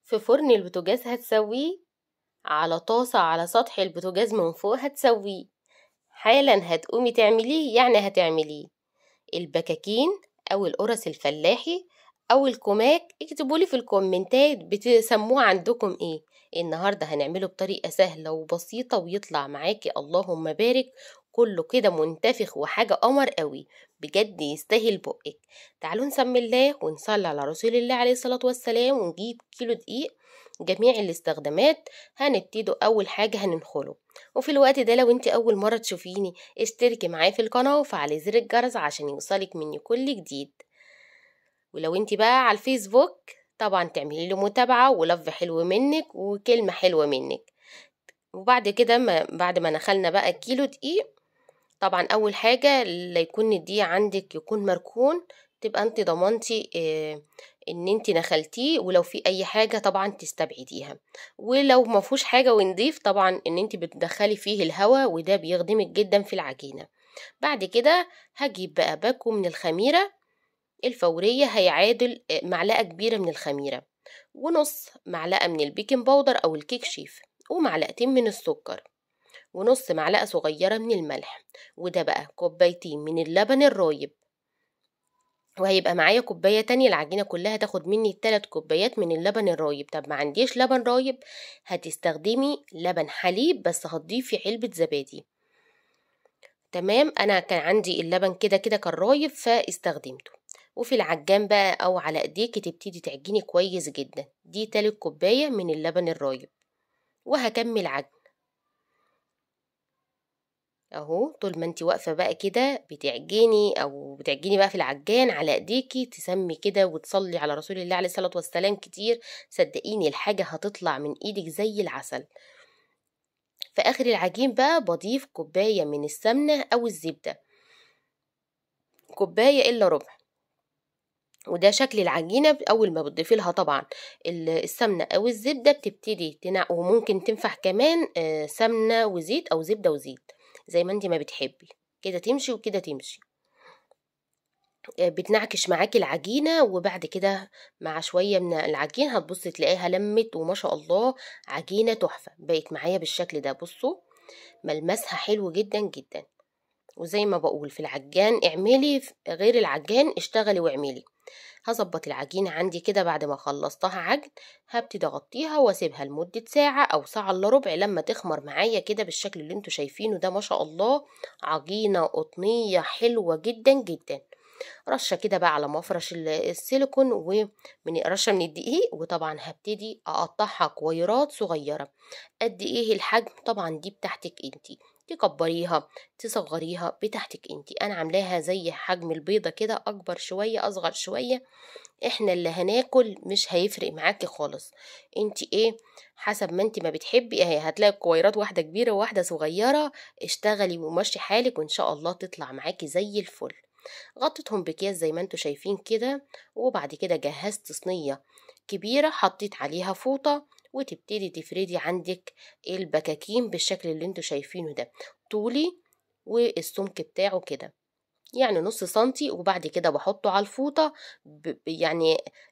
في فرن البوتاجاز هتسويه، على طاسة على سطح البوتاجاز من فوق هتسويه، حالا هتقومي تعمليه هتعمليه. البكاكين أو القرص الفلاحي أو الكماك، اكتبولي في الكومنتات بتسموه عندكم ايه. النهاردة هنعمله بطريقة سهلة وبسيطة ويطلع معاكي اللهم بارك، كله كده منتفخ وحاجة قمر قوي، بجد يستاهل بقك. تعالوا نسمي الله ونصلي على رسول الله عليه الصلاة والسلام ونجيب كيلو دقيق جميع الاستخدامات. هنبتدوا أول حاجة هننخله، وفي الوقت ده لو انت أول مرة تشوفيني اشتركي معايا في القناة وفعلي زر الجرس عشان يوصلك مني كل جديد. ولو انت بقى على الفيسبوك طبعا تعملي له متابعة ولف حلو منك وكلمة حلوة منك. وبعد كده بعد ما نخلنا بقى كيلو دقيق، طبعا اول حاجة لا يكون الدقيق عندك يكون مركون، تبقى انت ضمنتي ان انت نخلتيه، ولو في اي حاجة طبعا تستبعديها. ولو ما فيهوش حاجة ونضيف، طبعا ان انت بتدخلي فيه الهواء وده بيخدمك جدا في العجينة. بعد كده هجيب بقى باكو من الخميرة الفورية، هيعادل معلقة كبيرة من الخميرة، ونص معلقة من البيكنج باودر او الكيك شيف، ومعلقتين من السكر، ونص معلقة صغيرة من الملح، وده بقى كوبايتين من اللبن الرايب. وهيبقى معايا كوباية تانية، العجينة كلها تاخد مني 3 كوبايات من اللبن الرايب. طب ما عنديش لبن رايب، هتستخدمي لبن حليب بس هتضيفي علبة زبادي. تمام، انا كان عندي اللبن كده كده كان رايب فاستخدمته. وفي العجان بقى او على ايديكي تبتدي تعجني كويس جدا، دي 3 كوباية من اللبن الرايب. وهكمل عجن اهو، طول ما انت واقفه بقى كده بتعجني بقى في العجان على ايديكي، تسمي كده وتصلي على رسول الله عليه الصلاه والسلام كتير، صدقيني الحاجه هتطلع من ايدك زي العسل. في اخر العجين بقى بضيف كوبايه من السمنه او الزبده، كوبايه الا ربع. وده شكل العجينه اول ما بتضيفي لها طبعا السمنه او الزبده بتبتدي وممكن تنفع كمان سمنه وزيت او زبده وزيت زي ما انت ما بتحبي، كده تمشي وكده تمشي. بتنعكش معاكي العجينة، وبعد كده مع شوية من العجين هتبصي تلاقيها لمت وما شاء الله عجينة تحفة بقت معايا بالشكل ده. بصوا ملمسها حلو جدا جدا. وزي ما بقول في العجان اعملي، غير العجان اشتغلي واعملي. هظبط العجينة عندي كده بعد ما خلصتها عجن، هبتدي اغطيها واسيبها لمدة ساعة او ساعة الا ربع لما تخمر معايا كده بالشكل اللي انتوا شايفينه ده. ما شاء الله عجينة قطنية حلوة جدا جدا. رشه كده بقى على مفرش السيليكون ومن رشه من الدقيق، وطبعا هبتدي اقطعها كويرات صغيره. قد ايه الحجم طبعا دي بتاعتك انتي، تكبريها تصغريها بتاعتك انتي. انا عاملاها زي حجم البيضه كده، اكبر شويه اصغر شويه، احنا اللي هناكل مش هيفرق معاكي خالص. انتي ايه حسب ما انتي ما بتحبي، اهي هتلاقي كويرات واحده كبيره وواحده صغيره. اشتغلي ومشي حالك وان شاء الله تطلع معاكي زي الفل. غطيتهم بكيس زي ما انتوا شايفين كده، وبعد كده جهزت صينية كبيرة حطيت عليها فوطة، وتبتدي تفردي عندك البكاكين بالشكل اللي انتوا شايفينه ده، طولي والسمك بتاعه كده يعني نص سنتي. وبعد كده بحطه على الفوطة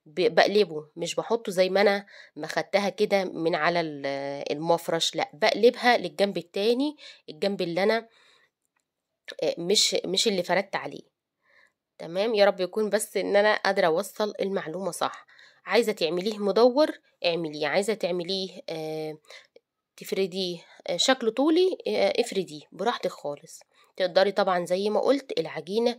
بقلبه، مش بحطه زي ما انا ما خدتها كده من على المفرش، لا بقلبها للجنب التاني، الجنب اللي انا مش اللي فردت عليه. تمام، يا رب يكون بس ان انا قادره اوصل المعلومه صح. عايزه تعمليه مدور اعمليه، عايزه تعمليه تفرديه شكل طولي افرديه براحتك خالص. تقدري طبعا زي ما قلت العجينه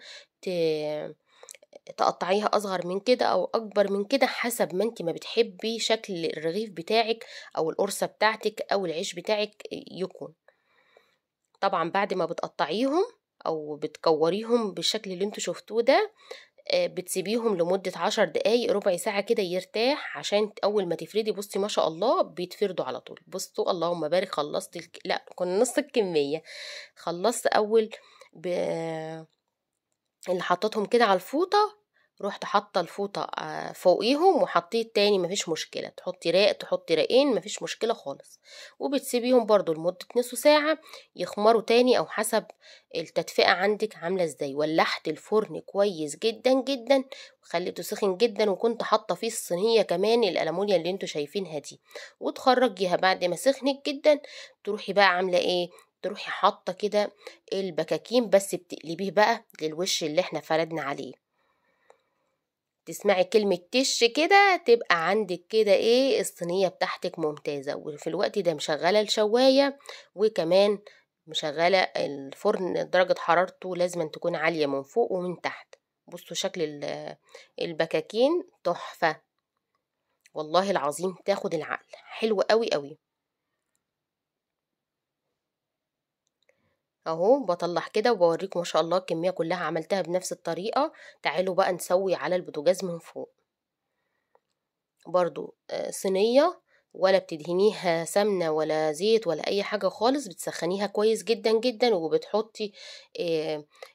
تقطعيها اصغر من كده او اكبر من كده حسب ما انت ما بتحبي شكل الرغيف بتاعك او القرصه بتاعتك او العيش بتاعك يكون. طبعا بعد ما بتقطعيهم او بتكوريهم بالشكل اللي انتوا شفتوه ده، بتسيبيهم لمدة 10 دقايق ربع ساعة كده يرتاح، عشان أول ما تفردي بصي ما شاء الله بيتفردوا على طول. بصوا اللهم بارك، خلصت لا كنا نص الكمية. خلصت أول ب... اللي حطيتهم كده على الفوطة، رحت حاطه الفوطه فوقيهم وحطيت تاني، مفيش مشكله، تحطي راق تحطي راقين مفيش مشكله خالص. وبتسيبيهم برضو لمده نص ساعه يخمروا تاني، او حسب التدفئه عندك عامله ازاي. ولحت الفرن كويس جدا جدا وخليته سخن جدا، وكنت حاطه فيه الصينيه كمان الالمونيا اللي انتوا شايفينها دي. وتخرجيها بعد ما سخنت جدا، تروحي بقى عامله ايه، تروحي حاطه كده البكاكين، بس بتقلبيه بقى للوش اللي احنا فردنا عليه. تسمعي كلمة تش كده تبقى عندك كده ايه الصينية بتاعتك ممتازة. وفي الوقت ده مشغلة الشواية، وكمان مشغلة الفرن درجة حرارته لازم تكون عالية من فوق ومن تحت. بصوا شكل البكاكين تحفة والله العظيم، تاخد العقل، حلو قوي قوي. اهو بطلع كده وبوريكم ما شاء الله الكمية كلها عملتها بنفس الطريقة. تعالوا بقى نسوي على البوتاجاز من فوق. برضو صينية، ولا بتدهنيها سمنة ولا زيت ولا اي حاجة خالص، بتسخنيها كويس جدا جدا، وبتحطي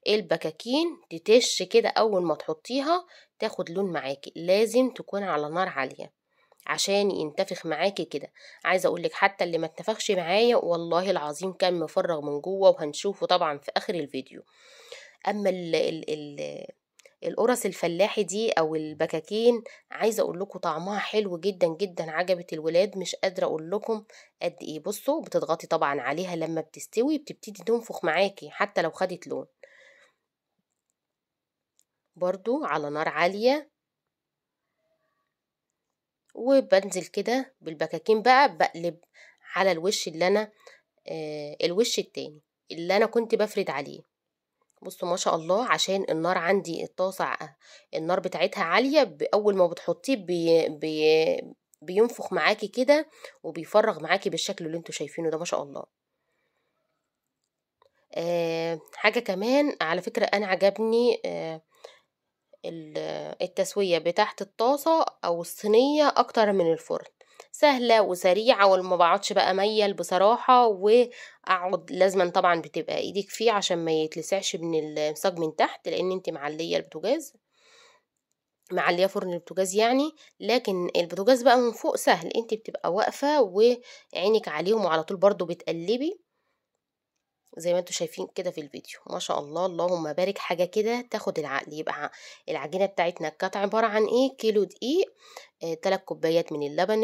البكاكين تتش كده. اول ما تحطيها تاخد لون معاكي، لازم تكون على نار عالية عشان ينتفخ معاكي كده. عايزه اقولك حتى اللي ما اتنفخش معايا والله العظيم كان مفرغ من جوه، وهنشوفه طبعا في اخر الفيديو. اما القرص الفلاحي دي او البكاكين، عايزه اقول لكم طعمها حلو جدا جدا، عجبت الولاد مش قادره اقول لكم قد ايه. بصوا بتضغطي طبعا عليها لما بتستوي بتبتدي تنفخ معاكي حتى لو خدت لون. برضو على نار عاليه، وبنزل كده بالبكاكين بقى بقلب على الوش اللي انا الوش التاني اللي انا كنت بفرد عليه. بصوا ما شاء الله، عشان النار عندي الطاسة النار بتاعتها عالية، اول ما بتحطيه بينفخ معاكي كده وبيفرغ معاكي بالشكل اللي انتوا شايفينه ده ما شاء الله. حاجة كمان على فكرة انا عجبني التسوية بتاعت الطاسة او الصينية اكتر من الفرن، سهلة وسريعة، وما بقعدش بقى ميل بصراحة، واقعد لازما طبعا بتبقى ايدك فيه عشان ما يتلسعش من الصاج من تحت، لان انت معلية البوتاجاز، معلية فرن البوتاجاز يعني. لكن البوتاجاز بقى من فوق سهل، انت بتبقى واقفة وعينك عليهم وعلى طول برضو بتقلبي زي ما انتوا شايفين كده في الفيديو. ما شاء الله اللهم بارك، حاجة كده تاخد العقل. يبقى العجينة بتاعتنا كانت عبارة عن ايه، كيلو دقيق، 3 كوبايات من اللبن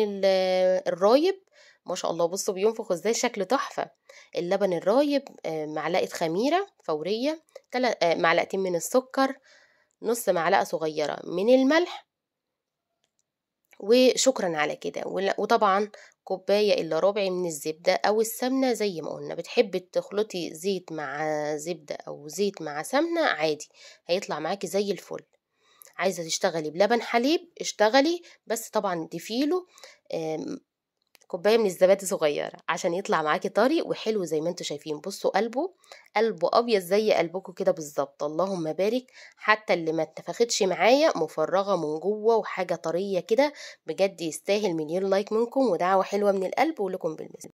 الرايب. ما شاء الله بصوا بينفخ ازاي، شكل تحفة. اللبن الرايب، معلقة خميرة فورية، معلقتين من السكر، نص معلقة صغيرة من الملح، وشكرا على كده. وطبعا كوباية إلا ربع من الزبدة أو السمنة زي ما قلنا. بتحبي تخلطي زيت مع زبدة أو زيت مع سمنة عادي، هيطلع معاكي زي الفل. عايزة تشتغلي بلبن حليب اشتغلي، بس طبعا تفيله كوباية من الزبادي صغيرة عشان يطلع معاكي طري وحلو زي ما انتوا شايفين. بصوا قلبه ابيض زي قلبكم كده بالظبط، اللهم بارك. حتى اللي ما اتنفختش معايا مفرغة من جوه وحاجة طرية كده، بجد يستاهل مليون لايك منكم ودعوة حلوة من القلب ولكم بالمثل.